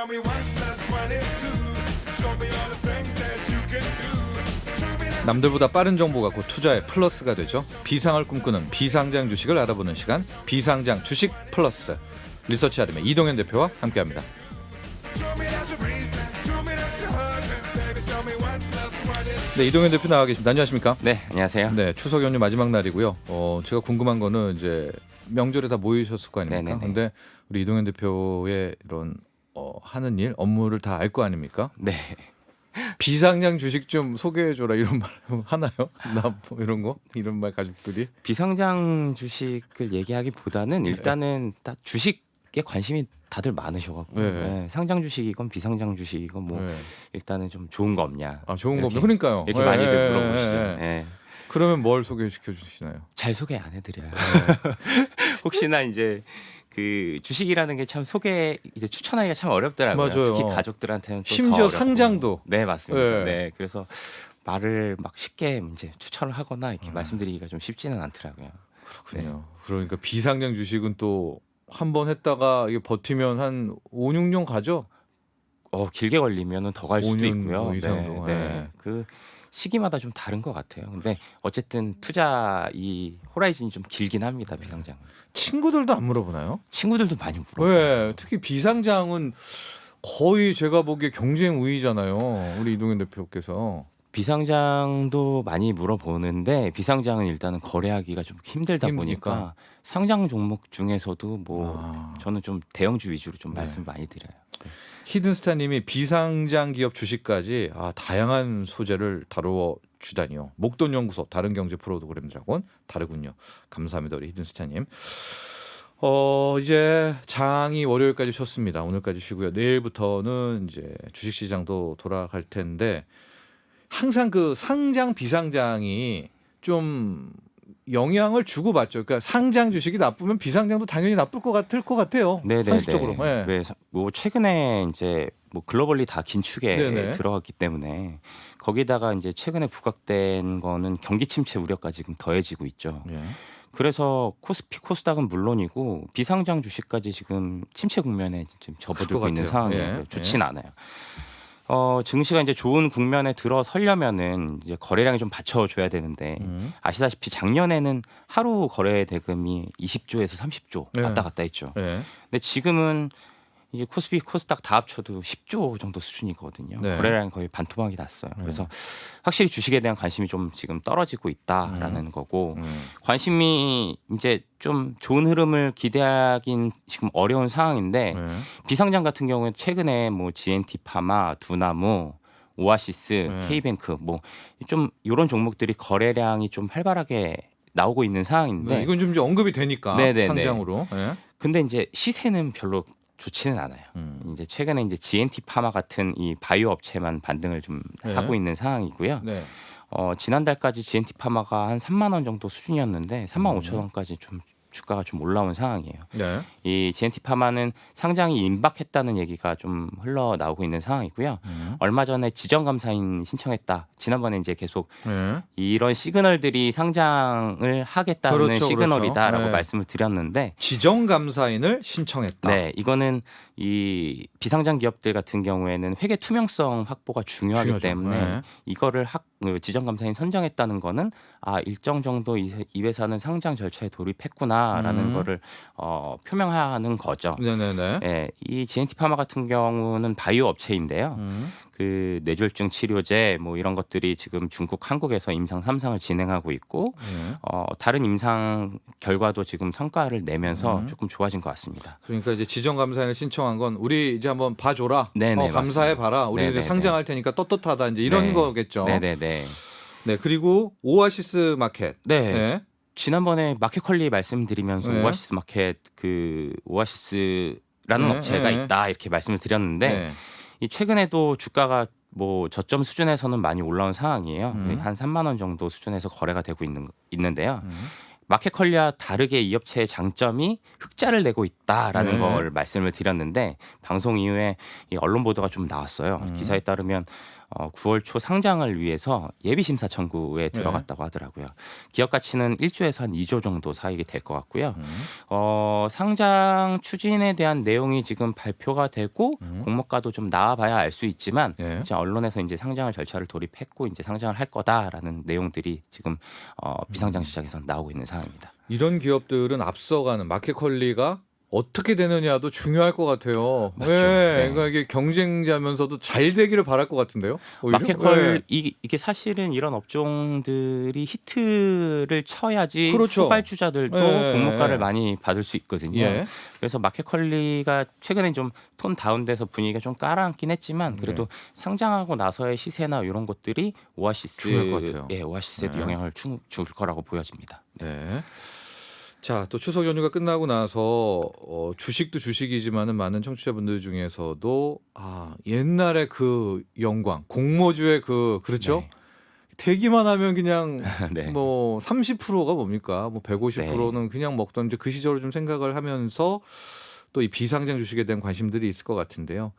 me one plus one is two. Show me all the things that you can do. Show me that. 남들보다 빠른 정보가 곧 투자의 플러스가 되죠. 비상을 꿈꾸는 비상장 주식을 알아보는 시간, 비상장 주식 플러스. 리서치 아름의 이동현 대표와 함께합니다. Show me that you breathe. Show me that you hug me, baby. Show me one plus one is. 네, 이동현 대표 나와 계십니다. 안녕하십니까? 네, 안녕하세요. 네, 추석 연휴 마지막 날이고요. 제가 궁금한 거는 이제 명절에 다 모이셨을 거 아닙니까? 네네네. 근데 우리 이동현 대표의 이런 하는 일, 업무를 다 알 거 아닙니까? 네. 비상장 주식 좀 소개해줘라 이런 말 하나요? 나 뭐 이런 거? 이런 말 가족들이? 비상장 주식을 얘기하기보다는 일단은 딱 주식에 관심이 다들 많으셔갖고 네. 네, 상장 주식이건 비상장 주식이건 뭐 네. 일단은 좀 좋은 거 없냐. 아, 좋은 이렇게, 겁니다. 그러니까요. 이렇게 예, 많이들 예, 물어보시죠. 예, 예. 네. 그러면 뭘 소개시켜 주시나요? 잘 소개 안 해드려요. 혹시나 이제 그 주식이라는 게 참 소개 이제 추천하기가 참 어렵더라고요. 맞아요. 특히 가족들한테는 또 심지어 더 어렵고. 상장도. 네, 맞습니다. 네. 네, 그래서 말을 막 쉽게 이제 추천을 하거나 이렇게 말씀드리기가 좀 쉽지는 않더라고요. 그렇군요. 그러니까 비상장 주식은 또 한 번 했다가 이게 버티면 한 5, 6년 가죠? 길게 걸리면은 더 갈 수도 5년 있고요. 이상도. 네, 네. 네. 그 시기마다 좀 다른 것 같아요. 근데 어쨌든 투자 이 호라이즌이 좀 길긴 합니다. 비상장은. 친구들도 안 물어보나요? 친구들도 많이 물어요. 왜? 특히 비상장은 거의 제가 보기에 경쟁 우위잖아요. 우리 이동현 대표께서. 비상장도 많이 물어보는데 비상장은 일단은 거래하기가 좀 힘들다 힘드니까. 보니까 상장 종목 중에서도 뭐 아. 저는 좀 대형주 위주로 좀 네. 말씀 많이 드려요. 네. 히든스타님이 비상장 기업 주식까지 다양한 소재를 다루어 주다니요. 목돈연구소 다른 경제 프로그램들하고는 다르군요. 감사합니다, 우리 히든스타님. 이제 장이 월요일까지 쉬었습니다. 오늘까지 쉬고요. 내일부터는 이제 주식시장도 돌아갈 텐데 항상 그 상장 비상장이 좀 영향을 주고받죠. 그러니까 상장 주식이 나쁘면 비상장도 당연히 나쁠 것 같아요. 네네네. 상식적으로. 네. 네, 뭐 최근에 이제 뭐 글로벌리 다 긴축에 네네. 들어갔기 때문에 거기다가 이제 최근에 부각된 거는 경기 침체 우려가 지금 더해지고 있죠. 예. 그래서 코스피, 코스닥은 물론이고 비상장 주식까지 지금 침체 국면에 지금 접어들고 것 있는 같아요. 상황이에요. 예, 좋진 않아요. 증시가 이제 좋은 국면에 들어서려면은 이제 거래량이 좀 받쳐줘야 되는데 아시다시피 작년에는 하루 거래 대금이 20조에서 30조 네. 왔다 갔다 했죠. 네. 근데 지금은 이제 코스피, 코스닥 다 합쳐도 10조 정도 수준이거든요. 네. 거래량이 거의 반토막이 났어요. 그래서 확실히 주식에 대한 관심이 좀 지금 떨어지고 있다라는 거고 관심이 이제 좀 좋은 흐름을 기대하긴 지금 어려운 상황인데 네. 비상장 같은 경우에 최근에 뭐 GNT 파마, 두나무, 오아시스, 네. K뱅크 뭐 좀 이런 종목들이 거래량이 좀 활발하게 나오고 있는 상황인데 네, 이건 좀 이제 언급이 되니까 네네네. 상장으로. 네. 근데 이제 시세는 별로 좋지는 않아요. 이제 최근에 이제 GNT 파마 같은 이 바이오 업체만 반등을 좀 네. 하고 있는 상황이고요. 네. 지난달까지 GNT 파마가 한 3만 원 정도 수준이었는데 3만 5천 원까지 좀 주가가 좀 올라온 상황이에요. 네. 이 GNT 파마는 상장이 임박했다는 얘기가 좀 흘러나오고 있는 상황이고요. 얼마 전에 지정감사인 신청했다. 지난번에 이제 계속 네. 이런 시그널들이 상장을 하겠다는 그렇죠, 시그널이다라고 네. 말씀을 드렸는데 지정 감사인을 신청했다. 네, 이거는 이 비상장 기업들 같은 경우에는 회계 투명성 확보가 중요하기 중요하죠. 때문에 네. 이거를 지정감사인 선정했다는 거는 일정 정도 이 회사는 상장 절차에 돌입했구나라는 거를 표명하는 거죠. 네네네. 예, 이 GNT 파마 같은 경우는 바이오 업체인데요. 그 뇌졸중 치료제 뭐 이런 것들이 지금 중국, 한국에서 임상 3상을 진행하고 있고 네. 다른 임상 결과도 지금 성과를 내면서 조금 좋아진 것 같습니다. 그러니까 이제 지정 감사인을 신청한 건 우리 이제 한번 봐줘라. 네네, 감사해 봐라. 우리 이제 네네네. 상장할 테니까 떳떳하다. 이제 이런 네. 거겠죠. 네네네. 네. 그리고 오아시스 마켓. 네. 네. 지난번에 마켓컬리 말씀드리면서 네. 오아시스 마켓 그 오아시스라는 네, 업체가 네. 있다 이렇게 말씀을 드렸는데 네. 이 최근에도 주가가 뭐 저점 수준에서는 많이 올라온 상황이에요. 한 3만 원 정도 수준에서 거래가 되고 있는데요. 마켓컬리와 다르게 이 업체의 장점이 흑자를 내고 있다라는 네. 걸 말씀을 드렸는데 방송 이후에 이 언론 보도가 좀 나왔어요. 기사에 따르면 9월 초 상장을 위해서 예비 심사 청구에 들어갔다고 하더라고요. 기업 가치는 1조에서 한 2조 정도 사익이 될 것 같고요. 상장 추진에 대한 내용이 지금 발표가 되고 공모가도 좀 나와봐야 알 수 있지만 예. 이제 언론에서 이제 상장을 절차를 돌입했고 이제 상장을 할 거다라는 내용들이 지금 비상장 시장에서 나오고 있는 상황입니다. 이런 기업들은 앞서가는 마켓 퀄리가 어떻게 되느냐도 중요할 것 같아요. 맞죠. 예, 네. 그러니까 이게 경쟁자면서도 잘 되기를 바랄 것 같은데요. 오히려? 마켓컬 예. 이게 사실은 이런 업종들이 히트를 쳐야지 그렇죠. 후발주자들도 예. 공모가를 많이 받을 수 있거든요. 예. 그래서 마켓컬리가 최근에 좀 톤 다운돼서 분위기가 좀 깔아앉긴 했지만 그래도 네. 상장하고 나서의 시세나 이런 것들이 중요할 것 같아요. 오아시스에도 네. 영향을 줄 거라고 보여집니다. 네. 자, 또 추석 연휴가 끝나고 나서 주식도 주식이지만은 많은 청취자분들 중에서도 옛날에 그 영광, 공모주의 그렇죠? 네. 되기만 하면 그냥 네. 뭐 30%가 뭡니까? 뭐 150%는 그냥 먹던 이제 그 시절을 좀 생각을 하면서 또 이 비상장 주식에 대한 관심들이 있을 것 같은데요.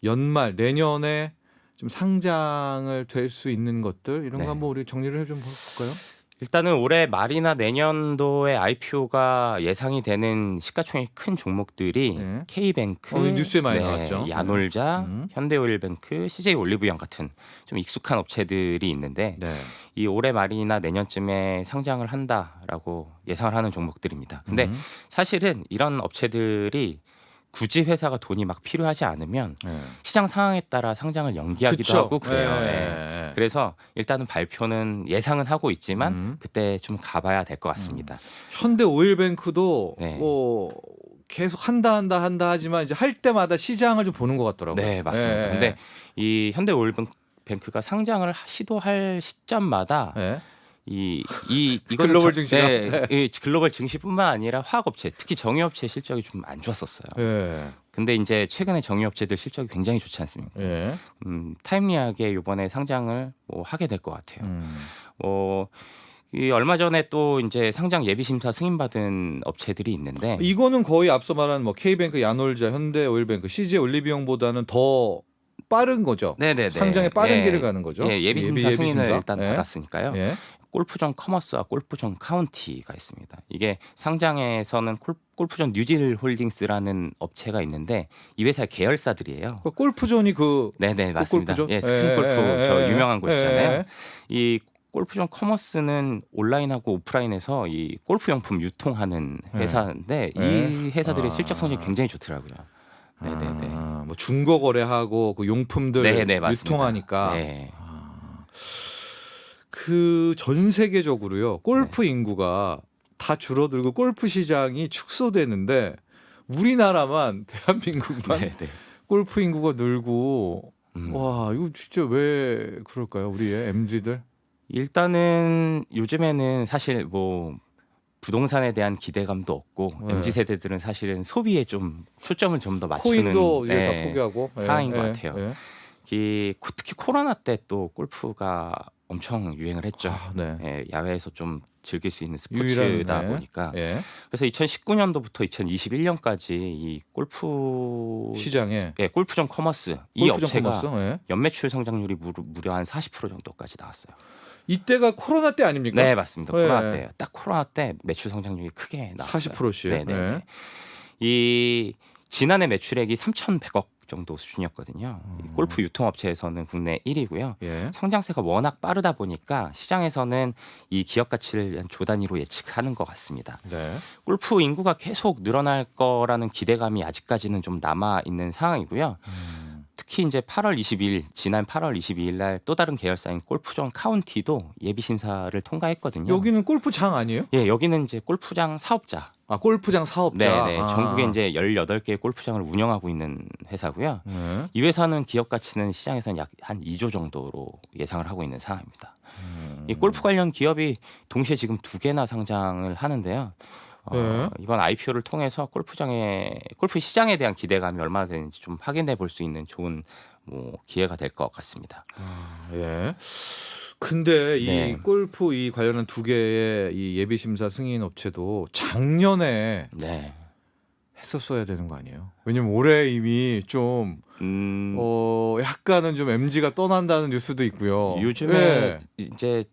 연말 내년에 좀 상장을 될 수 있는 것들 이런 네. 거 한번 우리 정리를 해 좀 볼까요? 일단은 올해 말이나 내년도에 IPO가 예상이 되는 시가총액 큰 종목들이 네. K뱅크, 뉴스에 많이 나왔죠. 야놀자, 음. 현대오일뱅크, CJ올리브영 같은 좀 익숙한 업체들이 있는데 네. 이 올해 말이나 내년쯤에 상장을 한다라고 예상을 하는 종목들입니다. 근데 사실은 이런 업체들이 굳이 회사가 돈이 막 필요하지 않으면 네. 시장 상황에 따라 상장을 연기하기도 그쵸. 하고 그래요. 네. 예. 그래서 일단은 발표는 예상은 하고 있지만 그때 좀 가봐야 될 것 같습니다. 현대오일뱅크도 네. 뭐 계속 한다 하지만 이제 할 때마다 시장을 좀 보는 것 같더라고요. 네, 맞습니다. 예. 근데 이 현대오일뱅크가 상장을 시도할 시점마다 예. 이거는 글로벌 증시가? 이 글로벌 증시뿐만 아니라 화학업체, 특히 정유업체 실적이 좀 안 좋았었어요. 예. 근데 이제 최근에 정유업체들 실적이 굉장히 좋지 않습니까? 예. 타임리하게 이번에 상장을 뭐 하게 될 것 같아요. 음. 이 얼마 전에 또 이제 상장 예비 심사 승인받은 업체들이 있는데 이거는 거의 앞서 말한 뭐 K뱅크, 야놀자, 현대오일뱅크, CJ올리브영보다는 더 빠른 거죠. 네네네. 상장에 빠른 예. 길을 가는 거죠. 예, 예비 심사 승인을 일단 예. 받았으니까요. 예. 골프존 커머스와 골프존 카운티가 있습니다. 이게 상장에서는 골프존 뉴질 홀딩스라는 업체가 있는데 이 회사의 계열사들이에요. 그 골프존이 네네 맞습니다. 골프존? 예, 스크린 골프 저 유명한 곳이잖아요. 예. 이 골프존 커머스는 온라인하고 오프라인에서 이 골프 용품 유통하는 회사인데 이 회사들의 실적 성적이 굉장히 좋더라고요. 네네네. 뭐 중고 거래하고 그 용품들 네네 맞습니다. 유통하니까 네. 그 전 세계적으로요 골프 인구가 다 줄어들고 골프 시장이 축소되는데 우리나라만 대한민국만 네네. 골프 인구가 늘고 와 이거 진짜 왜 그럴까요 우리의 MZ들? 일단은 요즘에는 사실 뭐 부동산에 대한 기대감도 없고 네. MZ 세대들은 사실은 소비에 좀 초점을 좀 더 맞추는 코인도 이제 예, 다 포기하고 상황인 것 예, 같아요. 예. 특히 코로나 때 또 골프가 엄청 유행을 했죠. 네. 예, 야외에서 좀 즐길 수 있는 유일한, 스포츠다 네. 보니까 예. 그래서 2019년도부터 2021년까지 이 골프 시장에 예, 골프존 커머스 이 골프존 업체가 커머스, 예. 연매출 성장률이 무려 한 40% 정도까지 나왔어요. 이때가 코로나 때 아닙니까? 네 맞습니다. 네. 코로나 때예요. 딱 코로나 때 매출 성장률이 크게 나왔어요. 40%씩. 네네. 네. 이 지난해 매출액이 3,100억 정도 수준이었거든요. 이 골프 유통업체에서는 국내 1위고요. 예. 성장세가 워낙 빠르다 보니까 시장에서는 이 기업 가치를 한 조 단위로 예측하는 것 같습니다. 네. 골프 인구가 계속 늘어날 거라는 기대감이 아직까지는 좀 남아 있는 상황이고요. 특히 이제 8월 22일 지난 8월 22일 날 또 다른 계열사인 골프존 카운티도 예비 심사를 통과했거든요. 여기는 골프장 아니에요? 예, 여기는 이제 골프장 사업자. 아 골프장 사업자. 네, 아. 전국에 이제 18개의 골프장을 운영하고 있는 회사고요. 네. 이 회사는 기업 가치는 시장에서는 약 한 2조 정도로 예상을 하고 있는 상황입니다. 이 골프 관련 기업이 동시에 지금 2개나 상장을 하는데요. 네. 이번 IPO를 통해서 골프 시장에 대한 기대감이 얼마나 되는지 좀 확인해 볼 수 있는 좋은 뭐 기회가 될 것 같습니다. 예. 근데 이 네. 골프 이 관련한 2개의 이 예비 심사 승인 업체도 작년에 네. 했었어야 되는 거 아니에요? 왜냐면 올해 이미 좀 약간은 좀 MG가 떠난다는 뉴스도 있고요. 요즘에 예. 이제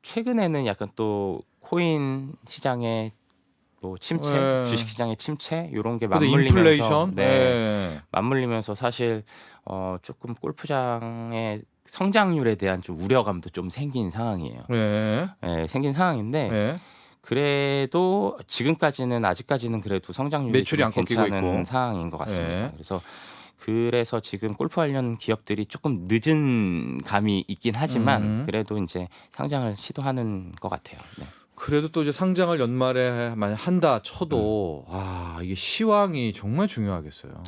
최근에는 약간 또 코인 시장의 뭐 침체, 예. 주식 시장의 침체 이런 게 근데 맞물리면서 인플레이션, 네, 예. 맞물리면서 사실 조금 골프장의 성장률에 대한 좀 우려감도 좀 생긴 상황이에요. 예. 예, 생긴 상황인데 예. 그래도 지금까지는 아직까지는 그래도 성장률이 매출이 좀 안 꺾이고 괜찮은 있고. 상황인 것 같습니다. 예. 그래서 지금 골프 관련 기업들이 조금 늦은 감이 있긴 하지만 그래도 이제 상장을 시도하는 것 같아요. 네. 그래도 또 이제 상장을 연말에 만약 한다 쳐도 이게 시황이 정말 중요하겠어요.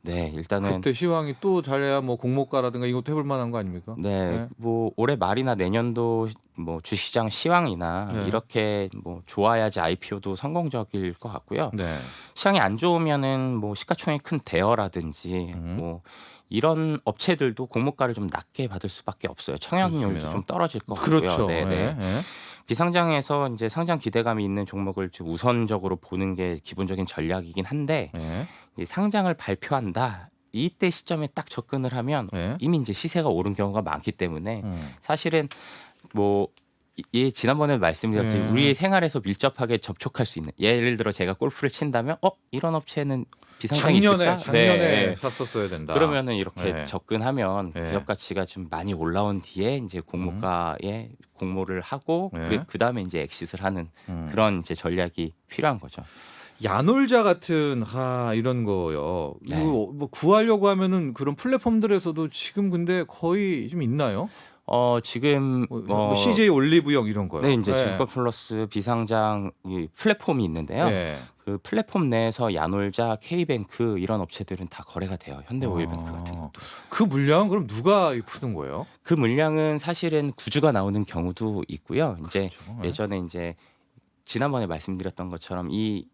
네, 일단은 그때 시황이 또 잘해야 뭐 공모가라든가 이것도 해볼 만한 거 아닙니까? 네, 뭐 올해 말이나 내년도 뭐 주시장 시황이나 네. 이렇게 뭐 좋아야지 IPO도 성공적일 것 같고요. 네. 시장이 안 좋으면은 뭐 시가총액 큰 대여라든지 뭐 이런 업체들도 공모가를 좀 낮게 받을 수밖에 없어요. 청약률도 그렇습니다. 좀 떨어질 것 같고요. 그렇죠. 네, 네. 예. 예. 비상장에서 이제 상장 기대감이 있는 종목을 좀 우선적으로 보는 게 기본적인 전략이긴 한데 예. 이 상장을 발표한다. 이때 시점에 딱 접근을 하면 예. 이미 이제 시세가 오른 경우가 많기 때문에 사실은 뭐 지난번에 말씀드렸듯이 우리 생활에서 밀접하게 접촉할 수 있는 예를 들어 제가 골프를 친다면 이런 업체는 비상장이 있을까? 작년에 네. 샀었어야 된다. 그러면은 이렇게 네. 접근하면 네. 기업 가치가 좀 많이 올라온 뒤에 이제 공모가에 공모를 하고 네. 그 다음에 이제 엑싯을 하는 그런 이제 전략이 필요한 거죠. 야놀자 같은 이런 거요. 네. 이거 뭐 구하려고 하면은 그런 플랫폼들에서도 지금 근데 거의 좀 있나요? 지금 뭐 CJ 올리브영 이런 거요. 네, 이제 증권 플러스 비상장 이 플랫폼이 있는데요. 네. 그 플랫폼 내에서 야놀자, K뱅크 이런 업체들은 다 거래가 돼요. 현대오일뱅크 같은 것도. 그 물량은 그럼 누가 푸는 거예요? 그 물량은 사실은 구주가 나오는 경우도 있고요. 이제 그렇죠. 네. 예전에 이제 지난번에 말씀드렸던 것처럼 이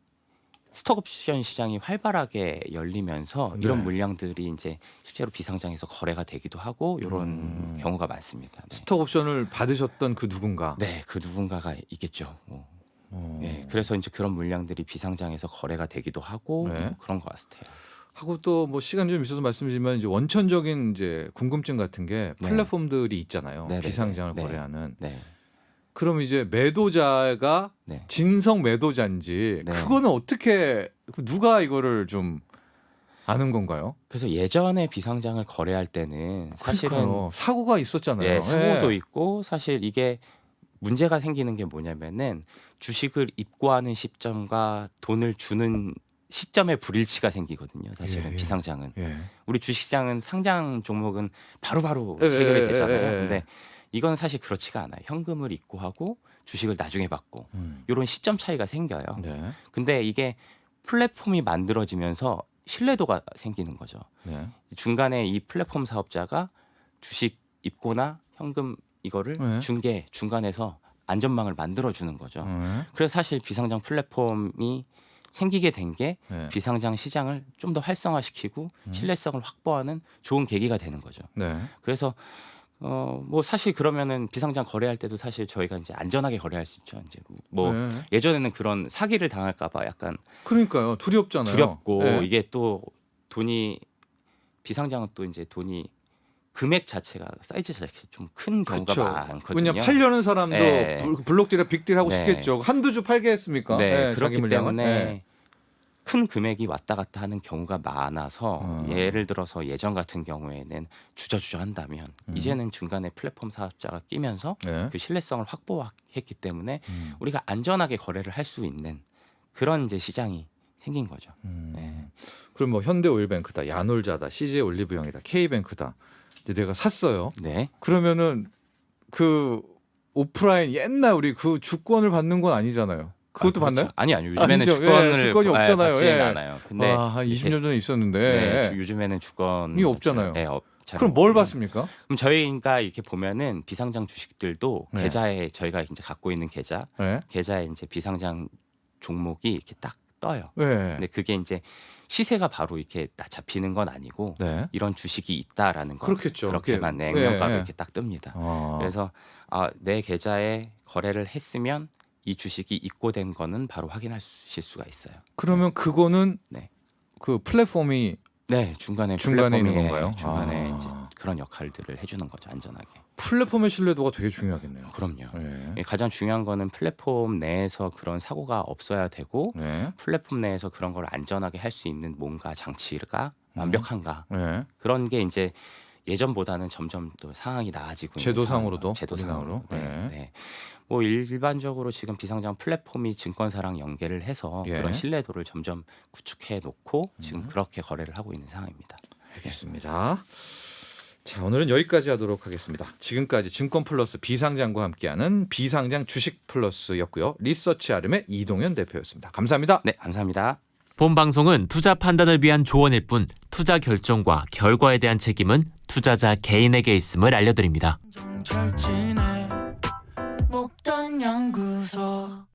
스톡옵션 시장이 활발하게 열리면서 이런 네. 물량들이 이제 실제로 비상장에서 거래가 되기도 하고 이런 경우가 많습니다. 네. 스톡 옵션을 받으셨던 그 누군가. 네, 그 누군가가 있겠죠. 어. 네, 그래서 이제 그런 물량들이 비상장에서 거래가 되기도 하고 네. 뭐 그런 것 같아요. 하고 또 뭐 시간 좀 있어서 말씀드리면 이제 원천적인 이제 궁금증 같은 게 네. 플랫폼들이 있잖아요. 네, 네, 비상장을 네. 거래하는. 네, 그럼 이제 매도자가 네. 진성 매도자인지 네. 그거는 어떻게 누가 이거를 좀 아는 건가요? 그래서 예전에 비상장을 거래할 때는 사실은 그러니까요. 사고가 있었잖아요. 예, 사고도 예. 있고 사실 이게 문제가 생기는 게 뭐냐면은 주식을 입고하는 시점과 돈을 주는 시점에 불일치가 생기거든요. 사실은 예, 예. 비상장은 예. 우리 주식시장은 상장 종목은 바로바로 예, 체결이 예, 되잖아요. 예, 예. 근데 이건 사실 그렇지가 않아요. 현금을 입고하고 주식을 나중에 받고 음. 이런 시점 차이가 생겨요. 네. 근데 이게 플랫폼이 만들어지면서 신뢰도가 생기는 거죠. 네. 중간에 이 플랫폼 사업자가 주식 입고나 현금 이거를 네. 중간에서 안전망을 만들어 주는 거죠. 네. 그래서 사실 비상장 플랫폼이 생기게 된 게 네. 비상장 시장을 좀 더 활성화시키고 신뢰성을 확보하는 좋은 계기가 되는 거죠. 네. 그래서 뭐 사실 그러면은 비상장 거래할 때도 사실 저희가 이제 안전하게 거래할 수 있죠. 이제 뭐 네. 예전에는 그런 사기를 당할까봐 약간 그러니까요. 두렵잖아요. 두렵고 네. 이게 또 돈이 비상장은 또 이제 돈이 금액 자체가 사이즈 자체가 좀 큰 경우가 그쵸. 많거든요. 왜냐 팔려는 사람도 네. 블록딜이나 빅딜 하고 네. 싶겠죠. 한두 주 팔게 했습니까? 네, 네, 자기 그렇기 물량은. 때문에 네. 큰 금액이 왔다 갔다 하는 경우가 많아서 음. 예를 들어서 예전 같은 경우에는 주저주저 한다면 이제는 중간에 플랫폼 사업자가 끼면서 네. 그 신뢰성을 확보했기 때문에 우리가 안전하게 거래를 할 수 있는 그런 이제 시장이 생긴 거죠. 네. 그럼 뭐 현대오일뱅크다, 야놀자다, CJ 올리브영이다, K뱅크다. 이제 내가 샀어요. 네. 그러면은 그 오프라인 옛날 우리 그 주권을 받는 건 아니잖아요. 그것도 그렇죠. 받나요? 아니요. 요즘에는 아니죠. 주권을 예, 주권이 없잖아요. 받지는 예. 않아요. 근데 한 20년 전에 있었는데. 네, 요즘에는 주권이 없잖아요. 네, 잘 그럼 뭘 없고요. 받습니까? 그럼 저희가 이렇게 보면은 비상장 주식들도 네. 계좌에 저희가 이제 갖고 있는 네. 계좌에 이제 비상장 종목이 이렇게 딱 떠요. 네. 근데 그게 이제 시세가 바로 이렇게 딱 잡히는 건 아니고 네. 이런 주식이 있다라는 거 그렇겠죠. 그렇게만 그게- 액면가로 예, 예. 이렇게 딱 뜹니다. 아. 그래서 내 계좌에 거래를 했으면 이 주식이 입고된 거는 바로 확인하실 수가 있어요. 그러면 그거는 네. 그 플랫폼이 네, 중간에 중간에 있는 플랫폼이 건가요? 중간에 아. 이제 그런 역할들을 해주는 거죠. 안전하게. 플랫폼의 신뢰도가 되게 중요하겠네요. 그럼요. 네. 가장 중요한 거는 플랫폼 내에서 그런 사고가 없어야 되고 네. 플랫폼 내에서 그런 걸 안전하게 할 수 있는 뭔가 장치가 완벽한가 네. 그런 게 이제 예전보다는 점점 또 상황이 나아지고 있는 제도상으로도 제도상으로. 네. 네. 뭐 일반적으로 지금 비상장 플랫폼이 증권사랑 연계를 해서 예. 그런 신뢰도를 점점 구축해 놓고 지금 그렇게 거래를 하고 있는 상황입니다. 알겠습니다. 자, 오늘은 여기까지 하도록 하겠습니다. 지금까지 증권 플러스 비상장과 함께하는 비상장 주식 플러스였고요. 리서치 아름의 이동현 대표였습니다. 감사합니다. 네, 감사합니다. 본 방송은 투자 판단을 위한 조언일 뿐 투자 결정과 결과에 대한 책임은 투자자 개인에게 있음을 알려드립니다. 정철진의 목단 연구소